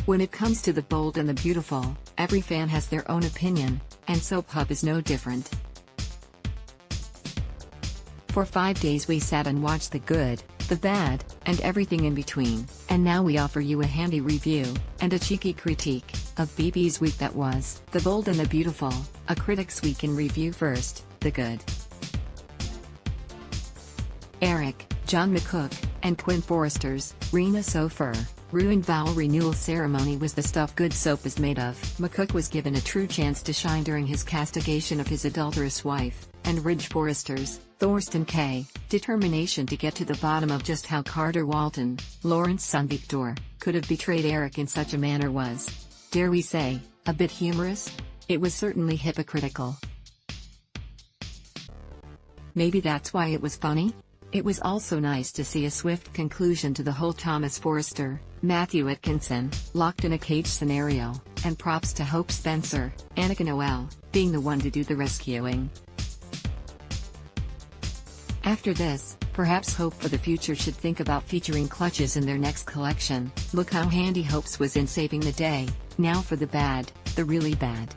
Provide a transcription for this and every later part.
When it comes to The Bold and the Beautiful, every fan has their own opinion, and Soap Hub is no different. For 5 days we sat and watched the good, the bad, and everything in between, and now we offer you a handy review, and a cheeky critique, of BB's week that was. The Bold and the Beautiful, a Critic's Week in Review. First, the good. Eric, John McCook, and Quinn Forrester's Rena Sofer ruined vow renewal ceremony was the stuff good soap is made of. McCook was given a true chance to shine during his castigation of his adulterous wife, and Ridge Forrester's Thorsten K. determination to get to the bottom of just how Carter Walton, Lauren's son Victor, could have betrayed Eric in such a manner was, dare we say, a bit humorous? It was certainly hypocritical. Maybe that's why it was funny? It was also nice to see a swift conclusion to the whole Thomas Forrester, Matthew Atkinson, locked in a cage scenario, and props to Hope Spencer, Annika Noel, being the one to do the rescuing. After this, perhaps Hope for the future should think about featuring clutches in their next collection. Look how handy Hope's was in saving the day. Now for the bad, the really bad.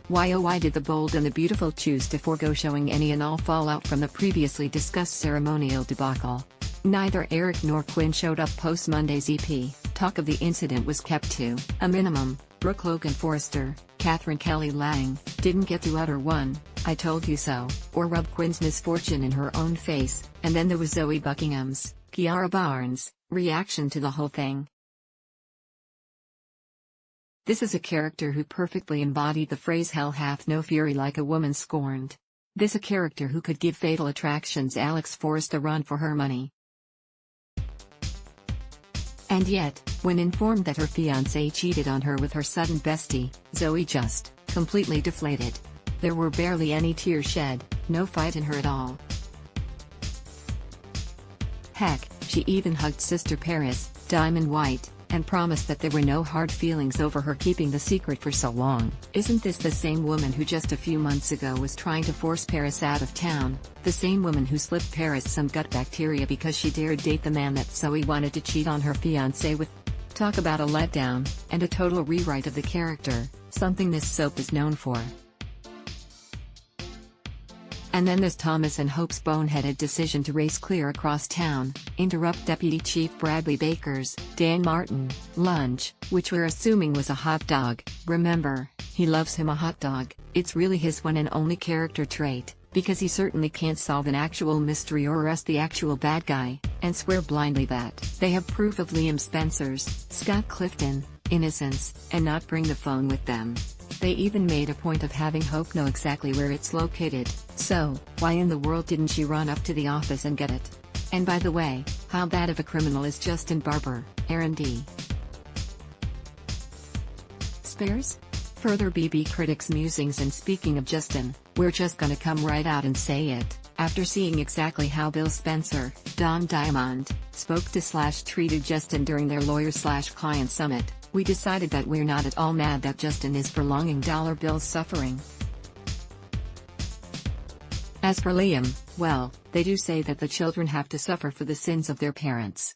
Why oh why did The Bold and the Beautiful choose to forego showing any and all fallout from the previously discussed ceremonial debacle? Neither Eric nor Quinn showed up post Monday's EP. Talk of the incident was kept to a minimum. Brooke Logan Forrester, Catherine Kelly Lang, didn't get to utter one, "I told you so," or rub Quinn's misfortune in her own face, and then there was Zoe Buckingham's, Kiara Barnes, reaction to the whole thing. This is a character who perfectly embodied the phrase hell hath no fury like a woman scorned. This a character who could give Fatal Attraction's Alex Forrest a run for her money. And yet, when informed that her fiancé cheated on her with her sudden bestie, Zoe just completely deflated. There were barely any tears shed, no fight in her at all. Heck, she even hugged Sister Paris, Diamond White, and promised that there were no hard feelings over her keeping the secret for so long. Isn't this the same woman who just a few months ago was trying to force Paris out of town? The same woman who slipped Paris some gut bacteria because she dared date the man that Zoe wanted to cheat on her fiancé with? Talk about a letdown, and a total rewrite of the character, something this soap is known for. And then there's Thomas and Hope's boneheaded decision to race clear across town, interrupt Deputy Chief Bradley Baker's Dan Martin lunch, which we're assuming was a hot dog. Remember, he loves him a hot dog. It's really his one and only character trait, because he certainly can't solve an actual mystery or arrest the actual bad guy, and swear blindly that they have proof of Liam Spencer's, Scott Clifton, innocence, and not bring the phone with them. They even made a point of having Hope know exactly where it's located, so why in the world didn't she run up to the office and get it? And by the way, how bad of a criminal is Justin Barber, R&D? Spares? Further BB Critics musings. And speaking of Justin, we're just gonna come right out and say it. After seeing exactly how Bill Spencer, Dom Diamond, spoke to / treated Justin during their lawyer/client summit, we decided that we're not at all mad that Justin is prolonging Dollar Bill's suffering. As for Liam, well, they do say that the children have to suffer for the sins of their parents.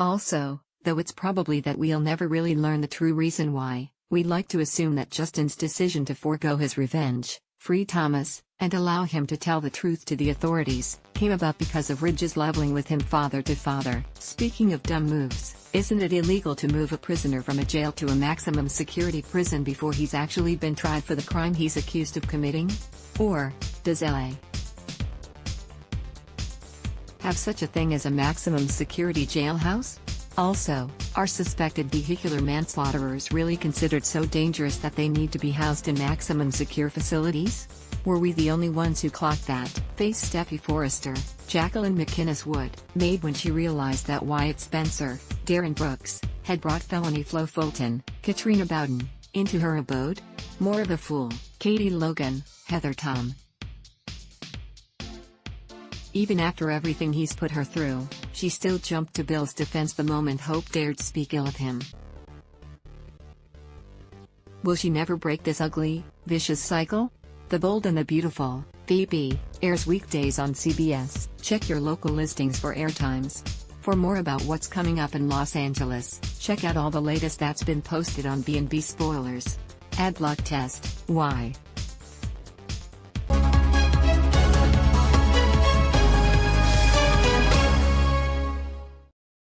Also, though it's probably that we'll never really learn the true reason why, we'd like to assume that Justin's decision to forego his revenge, free Thomas, and allow him to tell the truth to the authorities, came about because of Ridge's leveling with him father to father. Speaking of dumb moves, isn't it illegal to move a prisoner from a jail to a maximum security prison before he's actually been tried for the crime he's accused of committing? Or, does LA have such a thing as a maximum security jailhouse? Also, are suspected vehicular manslaughterers really considered so dangerous that they need to be housed in maximum secure facilities? Were we the only ones who clocked that face Steffi Forrester, Jacqueline McInnes Wood, made when she realized that Wyatt Spencer, Darren Brooks, had brought felony Flo Fulton, Katrina Bowden, into her abode? More of a fool, Katie Logan, Heather Tom. Even after everything he's put her through, she still jumped to Bill's defense the moment Hope dared speak ill of him. Will she never break this ugly, vicious cycle? The Bold and the Beautiful, BB, airs weekdays on CBS. Check your local listings for airtimes. For more about what's coming up in Los Angeles, check out all the latest that's been posted on B&B Spoilers. Ad block test, why?